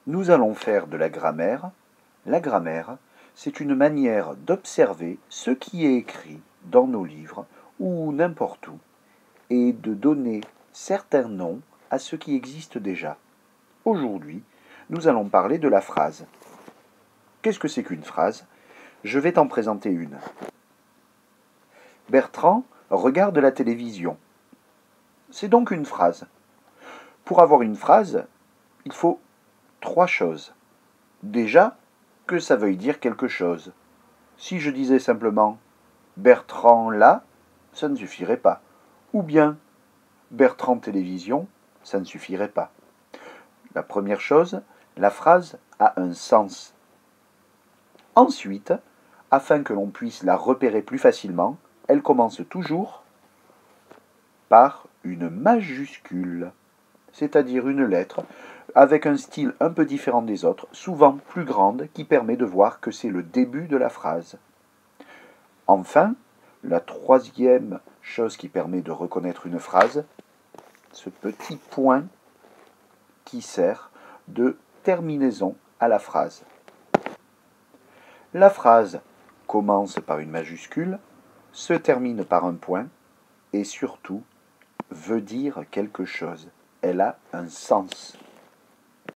Nous allons faire de la grammaire. La grammaire, c'est une manière d'observer ce qui est écrit dans nos livres ou n'importe où et de donner certains noms à ce qui existe déjà. Aujourd'hui, nous allons parler de la phrase. Qu'est-ce que c'est qu'une phrase? Je vais t'en présenter une. Bertrand regarde la télévision. C'est donc une phrase. Pour avoir une phrase, il faut trois choses. Déjà, que ça veuille dire quelque chose. Si je disais simplement Bertrand là, ça ne suffirait pas. Ou bien Bertrand télévision, ça ne suffirait pas. La première chose, la phrase a un sens. Ensuite, afin que l'on puisse la repérer plus facilement, elle commence toujours par une majuscule, c'est-à-dire une lettre avec un style un peu différent des autres, souvent plus grande, qui permet de voir que c'est le début de la phrase. Enfin, la troisième chose qui permet de reconnaître une phrase, ce petit point qui sert de terminaison à la phrase. La phrase commence par une majuscule, se termine par un point et surtout veut dire quelque chose. Elle a un sens.